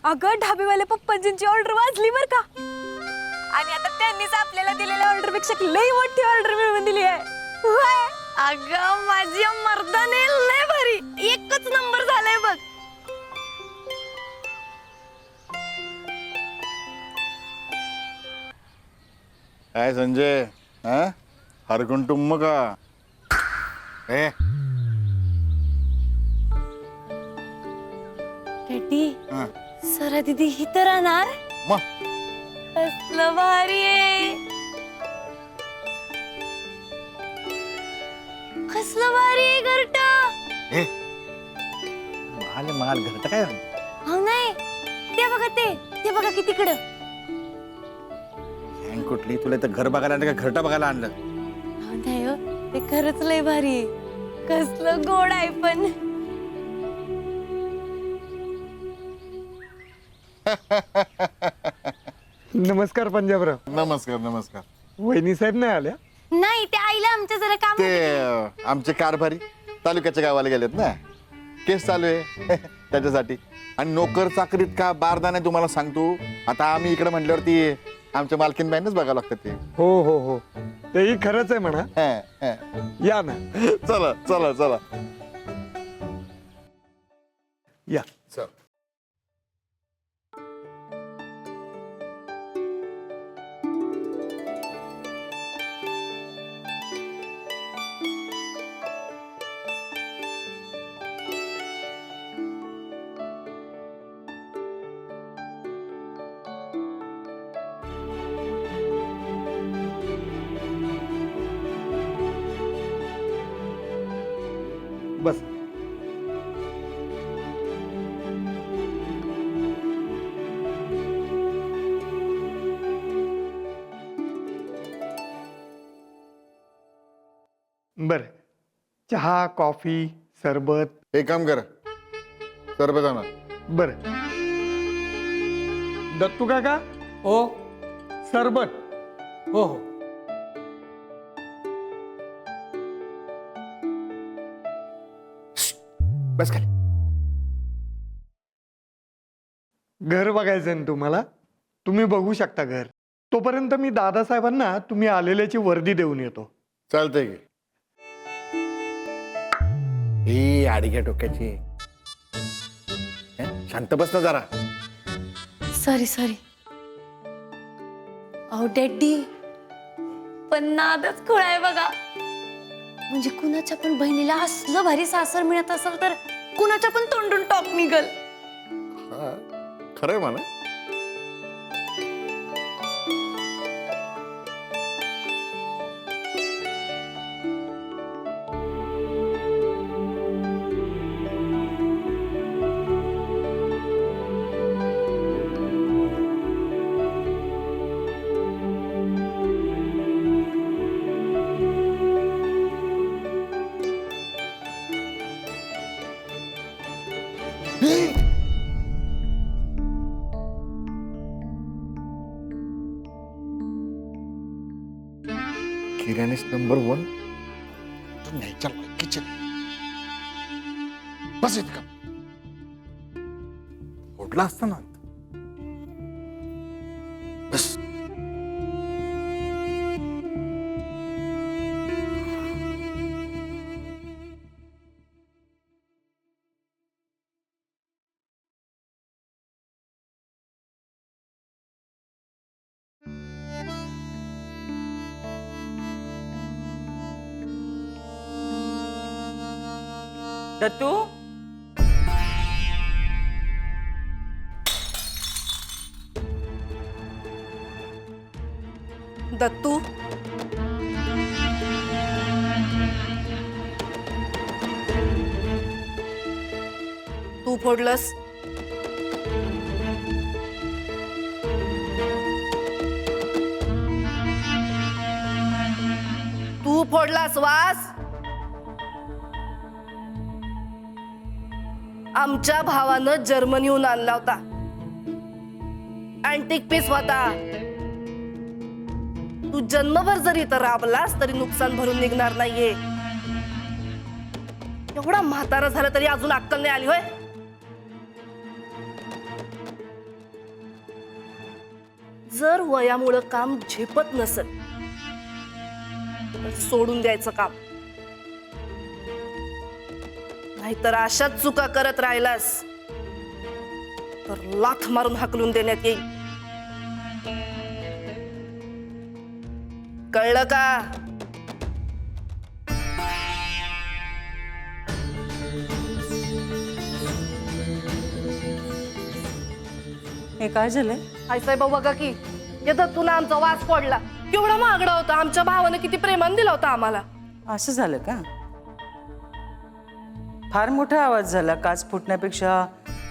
अगं ढाबेवाल्या पप्पांची ऑर्डर वाजली बर का आणि आता त्यांनीच आपल्याला दिलेल्या ऑर्डर पेक्षा लई मोठी ऑर्डर मिळवून दिली आहे होय अगं माझी मर्दाने लय भारी एकच नंबर झालाय बघ काय संजय हरकुंटुंब का ए रेड्डी सरा दीदी ही तर राहणार मग कसलं भारी आहे कसलं भारी आहे घरट ए माल माल घरट काय हो नाही ते बघा की तिकडं कुठली तुला तर घर बघायला आणलं का घरटा बघायला आणलं हो नाही हो ते खरंच लय भारी आहे कसलं गोड आहे पण नमस्कार पंजाबराव. नमस्कार नमस्कार वहिनी साहेब नाही आल्या? नाही ते आईला आमच्या जरा काम ते आमचे कारभारी तालुक्याच्या गावाला गेलेत ना केस चालू आहे त्याच्यासाठी आणि नोकर चाकरीत का बारदाने तुम्हाला सांगतो आता आम्ही इकडे म्हटल्यावरती आमच्या मालकीनबाईंनाच बघावं लागतं ते हो हो हो तेही खरंच आहे म्हणा. या ना चला चला चला या. चल बस. बर चहा कॉफी सरबत एक काम कर सरबत आणा बर. दत्तू काका हो सरबत. हो हो बस खाली घर बघायचंय ना तुम्हाला? तुम्ही बघू शकता घर. तोपर्यंत मी दादासाहेबांना तुम्ही आलेल्याची वर्दी देऊन येतो. चालतंय की ही आडीच्या टोक्याची शांत बस ना जरा सॉरी अहो डॅडी पण नादच खुळा आहे बघा म्हणजे कुणाच्या पण बहिणीला असलं भारी सासर मिळत असेल तर कुणाच्या पण तोंडून टॉप निघल खरंय मला किराणीच नंबर 1 तू न्यायच्या किचन बस इतका फोडला असता ना बस दत्तू दत्तू तू फोडलंस तू फोडलास वास आमच्या भावानं जर्मनीहून आणला होता अँटिक पीस होता तू जन्मभर जरी इथं राबलास तरी नुकसान भरून निघणार नाहीये एवढा म्हातारा झाला तरी अजून अक्कल नाही आली होय जर वयामुळं काम झेपत नसेल तर सोडून द्यायचं काम, नाहीतर अशाच चुका करत राहिलास तर लाथ मारून हाकलून देण्यात येईल. कळलं का? हे काय झालंय? आई साहेब बघा की येतात तुला आमचा वास पडला. केवढा महागडा होता, आमच्या भावानं किती प्रेमाने दिला होता आम्हाला. असं झालं का? फार मोठा आवाज झाला काच फुटण्यापेक्षा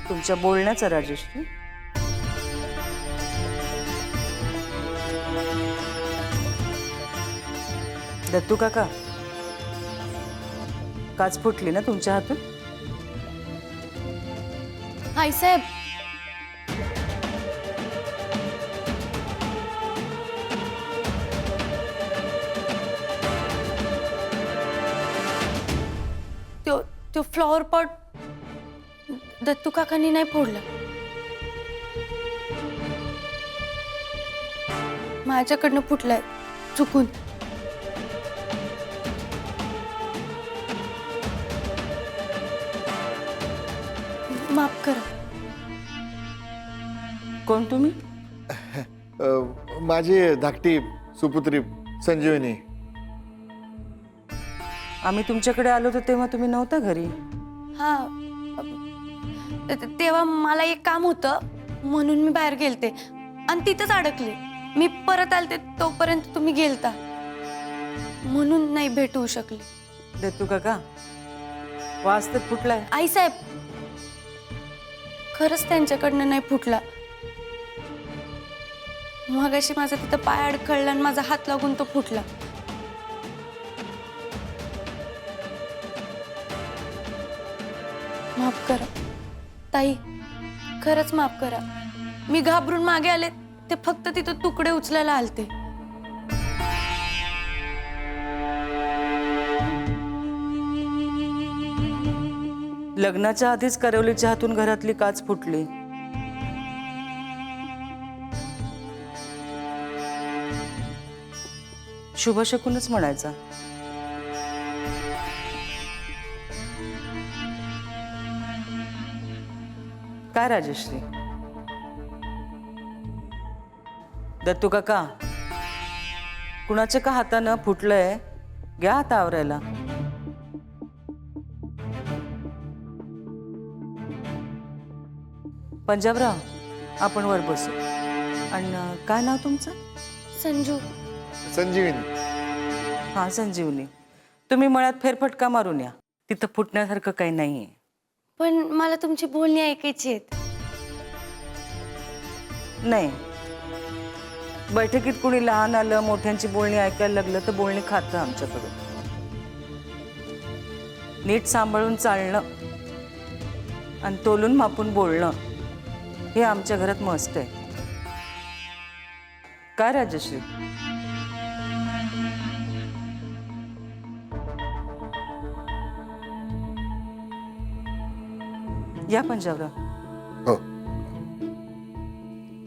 तुमच्या बोलण्याचा, राजेश्री. दत्तू काका, काच फुटली ना तुमच्या हातून? आईसाहेब, तो फ्लॉवर पॉट दत्तू काकांनी नाही फोडला, माझ्याकडनं फुटलाय चुकून. माफ करा. कोण तुम्ही? माझी धाकटी सुपुत्री संजीवनी. आम्ही तुमच्याकडे आलो होतो तेव्हा तुम्ही नव्हता घरी. हा, तेव्हा मला एक काम होतं म्हणून मी बाहेर गेलते आणि तिथंच अडकले. मी परत आलते तोपर्यंत तुम्ही गेलता, म्हणून नाही भेटू शकले. दत्तू काका, वास तर फुटलाय. आईसाहेब, खरंच त्यांच्याकडनं नाही फुटला. मगाशी माझा तिथं पाय अडखळला आणि माझा हात लागून तो फुटला. माफ करा ताई, खरंच माफ करा. मी घाबरून मागे आले, ते फक्त तिथं तुकडे उचलायला आलते. लग्नाच्या आधीच करवलीच्या हातून घरातली काच फुटली. शुभशकुनच म्हणायचा. काय राजेश्री? दत्तू काका, कुणाच्या का हातानं फुटलंय? घ्या हात आवरायला. पंजाबराव, आपण वर बसू. आणि काय नाव तुमचं? संजू. संजीवनी. हा, संजीवनी. तुम्ही मळ्यात फेरफटका मारून या, तिथं फुटण्यासारखं काही नाहीये. पण मला तुमची बोलणी ऐकायची आहेत. नाही, बैठकीत कुणी लहान आलं, मोठ्यांची बोलणी ऐकायला लागलं तर बोलणी खातं आमच्याकडून. नीट सांभाळून चालणं आणि तोलून मापून बोलणं हे आमच्या घरात मस्त आहे. काय राजश्री? या पंजाबराव. हो,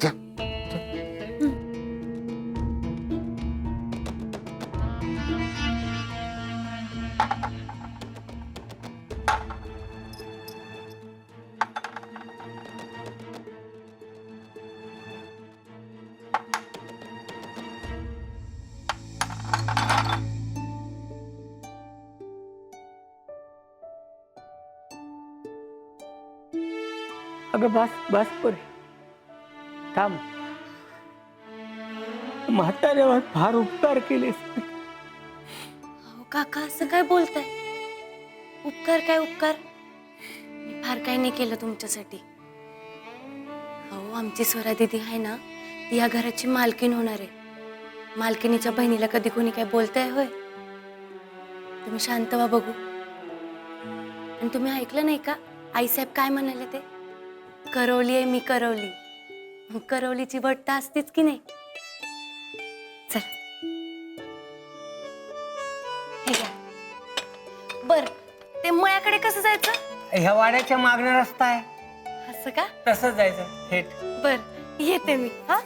जा. अगं बस बस परे, थांब. म्हाताऱ्यावर फार उपकार केलेस. अहो काका, असं काय बोलताय? उपकार काय उपकार? मी फार काय नाही केलं तुमच्यासाठी. अहो, आमची स्वरा दीदी आहे ना, ती या घराची मालकीण होणार आहे. मालकिनीच्या बहिणीला कधी कोणी काय बोलताय होय? तुम्ही शांत व्हा बघू. आणि तुम्ही ऐकलं नाही का आईसाहेब काय म्हणाले ते? करवली आहे मी, करवली. मग करवलीची बट तर असतेच की नाही? चला, हे घ्या. बर, ते मळ्याकडे कसं जायचं? ह्या वाड्याच्या मागणा रस्ता आहे, असं का? तसंच जायचं थेट. बर, येते मी. हा,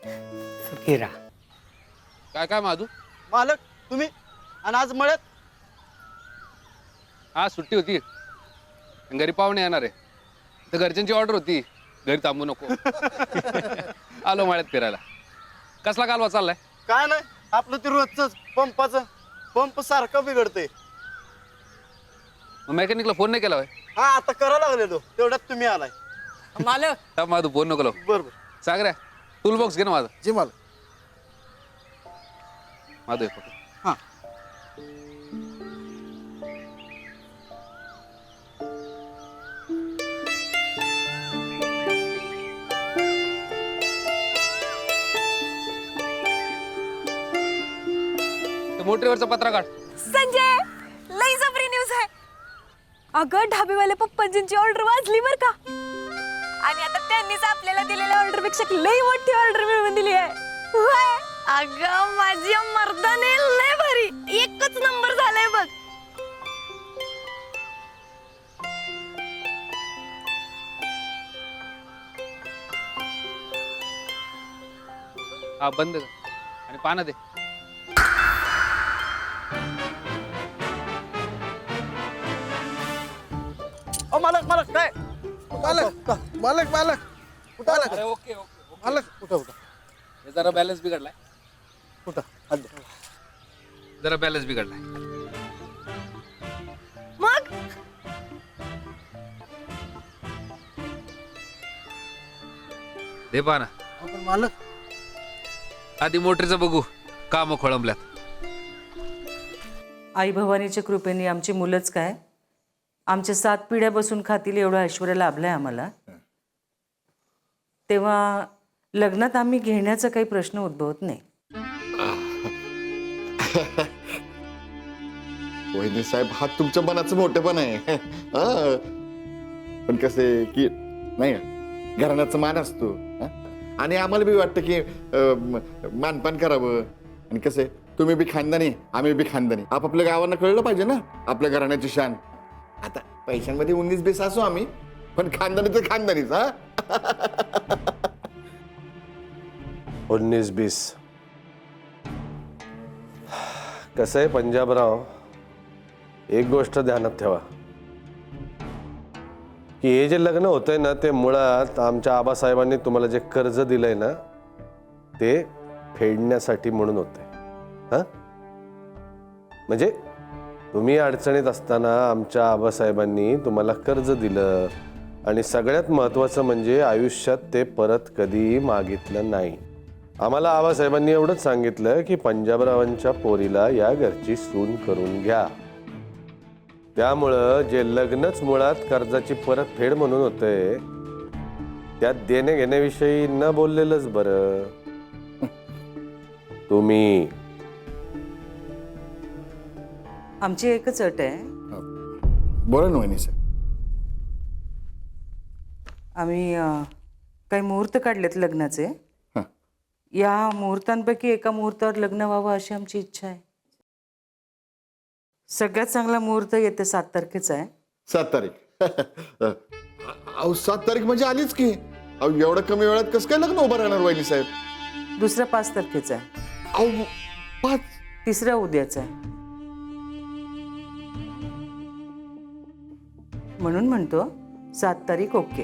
सुखी राहा. काय काय माधू? मालक तुम्ही आणि आज मळ्यात हा सुट्टी होती, घरी पाहुणे येणार आहे, तर घरच्यांची ऑर्डर होती घरी थांबू नको. आलो मळ्यात फिरायला. कसला कालवा चाललाय? काय नाही आपलं ते रोजच पंपाचं पंप सारखं बिघडते. मेकॅनिकला फोन नाही केला होय? हा आता करा लागलेलो तेवढ्यात तुम्ही आलाय. मालक हा माधू फोन नको लावू. बरोबर सागऱ्या टूल बॉक्स घे ना माझा. जी मालक. माधू हे पकड. हा ते मोटरीवरचा पत्रा काढ. संजय लई जबरी न्यूज आहे. अगं ढाबेवाले पप्पांची ऑर्डर वाजली बर का. आणि आता त्यांनीच आपल्याला दिलेल्या ऑर्डर पेक्षा लई मोठी ऑर्डर मिळवून दिली आहे. होय. अगं माझी मर्दाने लय भारी, एकच नंबर झालाय बघ. हा बंद कर आणि पानं दे. ओ मालक मालक काय मालक मालक मालक कुठं आला? अरे ओके ओके. मालक कुठं कुठं हे जरा बॅलन्स बिघडलाय. कुठं आले. जरा बॅलन्स बिघडलाय. मग दे पाना. पण मालक आधी मोटरीचं बघू, काम खोळंबल्यात. आई भवानीच्या कृपेने आमची मुलंच काय, आमच्या 7 पिढ्या बसून खातील एवढं ऐश्वर्य लाभलंय आम्हाला. तेव्हा लग्नात आम्ही घेण्याचा काही प्रश्न उद्भवत नाही. वहिनी साहेब हा तुमच्या मनाचं मोठेपण आहे. हा. पण कसे की नाही का, घराण्याचा मान असतो. हा? आणि आम्हाला बी वाटतं की मानपान करावं. आणि कसे तुम्ही बी खानदानी आम्ही बी खानदानी, आपापल्या गावांना कळलं पाहिजे ना आपल्या घराण्याची शान. आता पैशांमध्ये 19-20 असू आम्ही, पण खानदानीचं खानदानीच. हा 19-20 कसं आहे पंजाबराव, एक गोष्ट ध्यानात ठेवा की हे जे लग्न होतंय ना ते मुळात आमच्या आबासाहेबांनी तुम्हाला जे कर्ज दिलंय ना ते फेडण्यासाठी म्हणून होतंय. हां म्हणजे तुम्ही अडचणीत असताना आमच्या आबासाहेबांनी तुम्हाला कर्ज दिलं आणि सगळ्यात महत्त्वाचं म्हणजे आयुष्यात ते परत कधीही मागितलं नाही. आम्हाला आबासाहेबांनी एवढंच सांगितलं की पंजाबरावांच्या पोरीला या घरची सून करून घ्या. त्यामुळं जे लग्नच मुळात कर्जाची परतफेड म्हणून होतंय त्यात देणे घेण्याविषयी न बोललेलंच बरं. तुम्ही आमची एकच अट आहे, बोला ना वहिनी साहेब. आम्ही काही मुहूर्त काढलेत लग्नाचे. हां. या मुहूर्तांपैकी एका मुहूर्तावर लग्न व्हावं अशी आमची इच्छा आहे. सगळ्यात चांगला मुहूर्त येते 7 तारखेचा आहे. 7 तारीख. अहो 7 तारीख म्हणजे आलीच की. अहो एवढं कमी वेळात कसं काय लग्न उभं राहणार वहिनी साहेब? दुसरा 5 तारखेचा आहे. अहो 5. तिसरा उद्याचा आहे. म्हणून म्हणतो 7 तारीख ओके.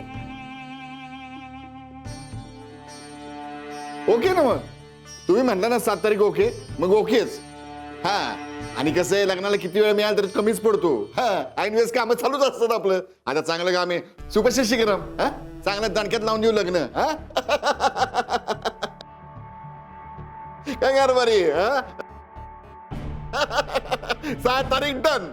ओके ना मग तुम्ही म्हणला ना 7 तारीख ओके, मग ओकेच. हा आणि कसं आहे लग्नाला किती वेळ मिळाला तर कमीच पडतो. हा ऐन वेळेस कामं चालूच असतात आपलं. आता चांगलं काम आहे सुपरशे शिकरम. हा चांगल्या दणक्यात लावून देऊ लग्न. हा काय कारभारी. हा 7 तारीख डन.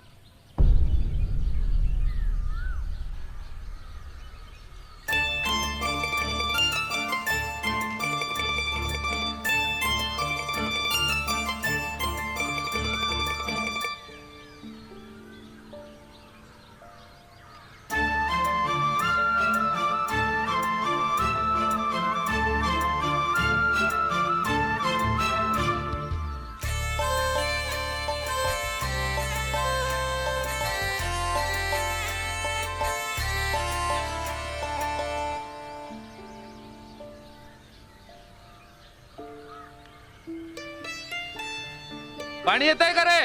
पाणी येत आहे का रे?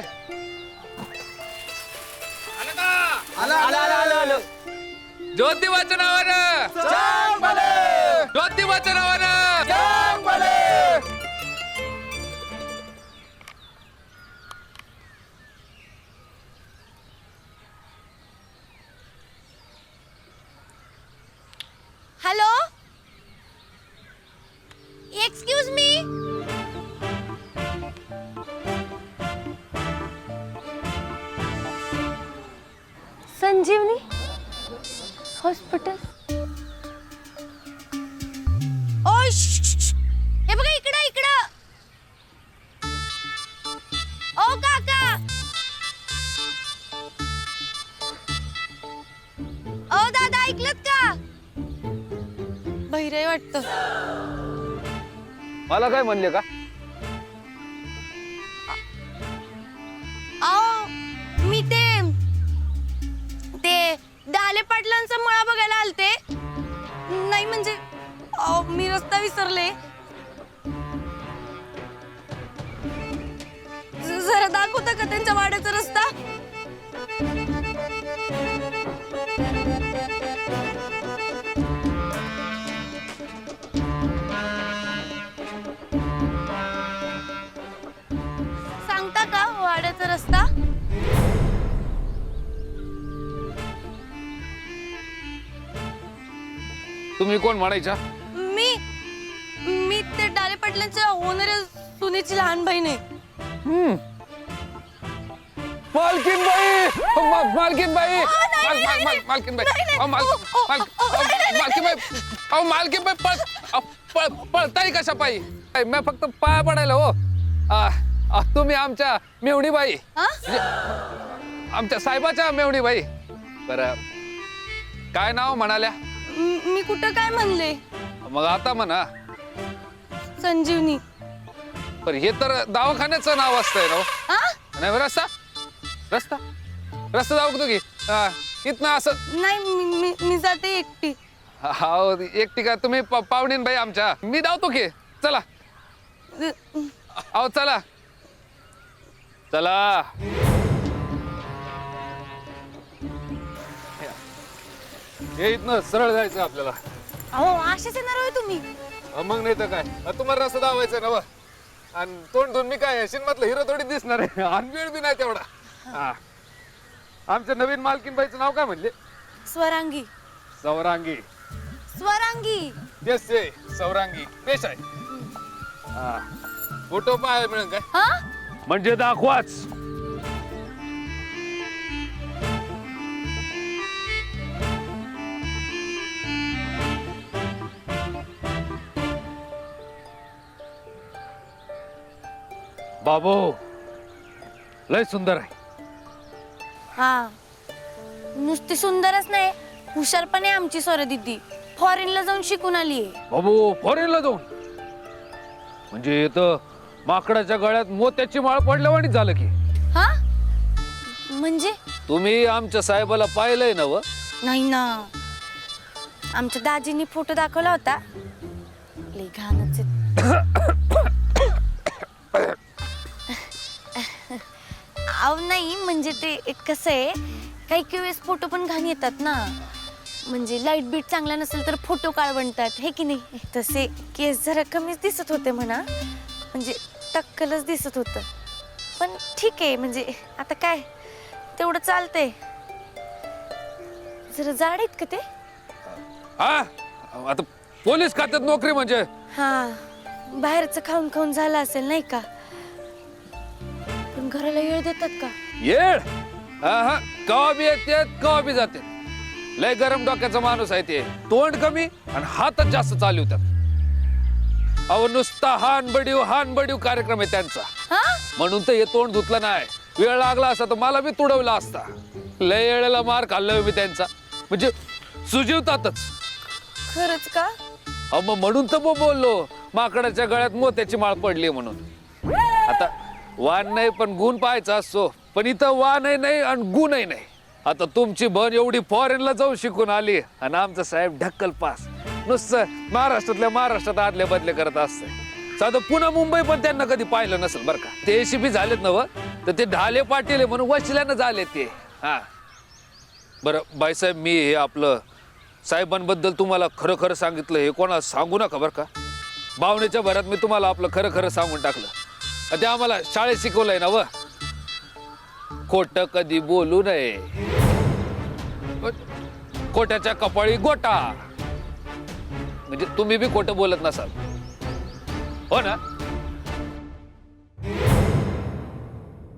आलं का? ज्योतिबाच्या नावानं, ज्योतिबाच्या नावानं. Hello, excuse me. Sanjeevani hospital. ओ हे बघा इकडं इकडं. ओ काका. ओ दादा ऐकलत का? बहिरे वाटतं. मला काय म्हणले का? मी ते डाले पाटलांचा मळा बघायला आलते. नाही म्हणजे मी रस्ता विसरले. जरा दाखवता का त्यांच्या वाड्याचा रस्ता? सांगता का वाड्याचा रस्ता? तुम्ही कोण म्हणायच्या? मी ते डाले पाटलांच्या ओनर सुनेची लहान बहीण आहे. मालकीन बाई, मालकीन बाई, मालकीन बाई, मालकीन बाई, मालकीन बाई पळताय कशा पायी? मी फक्त पाया पडायला हो. तुम्ही आमच्या मेवणी बाई, आमच्या साहेबाच्या मेवणी बाई. बरं, काय नाव म्हणाल्या? मी कुठं काय म्हणले? मग आता म्हणा. संजीवनी. पण हे तर दवाखान्याचं नाव असतंय ना? नाही रस्ता रस्ता रस्ता जाऊ की इथनं असं? नाही मी जाते एकटी. हो एकटी का? तुम्ही पाहुणीन बाई आमच्या. मी धावतो की. चला अहो चला चला. हे इथनं सरळ जायचं आपल्याला. अहो असेच येणार होय तुम्ही? मग नाही तर काय, तुम्हाला रस्ता दावायचा ना. आणि तोंड धुवून मी काय सिनेमातलं हिरो थोडी दिसणार आहे. आणि वेळ बी नाही तेवढा. आमच्या नवीन मालकीन बाईचं नाव काय म्हणले? स्वरांगी. सौरांगी. स्वरांगी. येस ये सौरांगी पेश आहे. फोटो पाहायला मिळेल काय? म्हणजे दाखवाच. बाबू लय सुंदर आहे. हा नुसती सुंदरच नाही, हुशार पण आहे आमची स्वर दीदी. फॉरेनला जाऊन शिकून आली आहे. बाबू फॉरेनला जाऊन? म्हणजे इथं माकडाच्या गळ्यात मोत्याची माळ पडल्यावानी झालं की. हा म्हणजे? तुम्ही आमच्या साहेबाला पाहिलंय ना? व नाही ना, आमच्या दाजींनी फोटो दाखवला होता. लय घाणच आव नाही म्हणजे ते कसं आहे, काही वेळेस फोटो पण घाण येतात ना. म्हणजे लाईट बीट चांगला नसेल तर फोटो काळ बनतात, हे की नाही? तसे केस जरा कमीच दिसत होते म्हणा, म्हणजे टक्कलच दिसत होतं. पण ठीक आहे, म्हणजे आता काय तेवढं चालतंय. जरा जाड आहेत का ते? हा आता पोलीस खात्यात नोकरी म्हणजे? हा बाहेरचं खाऊन खाऊन झालं असेल नाही का? पण घराला येळ देतात का? येळ? हा कवा बी येते कवा बी जाते. लय गरम डोक्याचा माणूस आहे ते. तोंड कमी आणि हातच जास्त चालवतात. अहो नुसता हान बडीव कार्यक्रम आहे त्यांचा. म्हणून तर हे तोंड धुतलं नाही. वेळ लागला असता तर मला बी तुडवला असता. लय वेळेला मार खाल्ला मी त्यांचा. म्हणजे सुजीवतातच. खरंच का? अहो मग म्हणून तर बोललो माकडाच्या गळ्यात मोत्याची माळ पडली म्हणून. आता वाण नाही पण गुण पाहायचा असतो. पण इथं वाणही नाही आणि गुणही नाही. आता तुमची बन एवढी फॉरेनला जाऊन शिकून आली आणि आमचा साहेब ढक्कल पास. नुसतं महाराष्ट्रातल्या महाराष्ट्रात आदले बदले करत असते. साधं पुन्हा मुंबई पण त्यांना कधी पाहिलं नसेल बरं का. ते एसीपी झालेत ना व, तर ते ढाले पाटील आहे म्हणून वशिल्यानं झाले ते. हा बरं बाईसाहेब, मी हे आपलं साहेबांबद्दल तुम्हाला खरं खरं सांगितलं, हे कोणाला सांगू नका बरं का. भावनेच्या भरात मी तुम्हाला आपलं खरं खरं सांगून टाकलं. ते आम्हाला शाळेत शिकवलंय ना व, खोटं कधी बोलू नये, खोट्याच्या कपाळी गोटा. म्हणजे तुम्ही बी खोटं बोलत नसाल हो ना.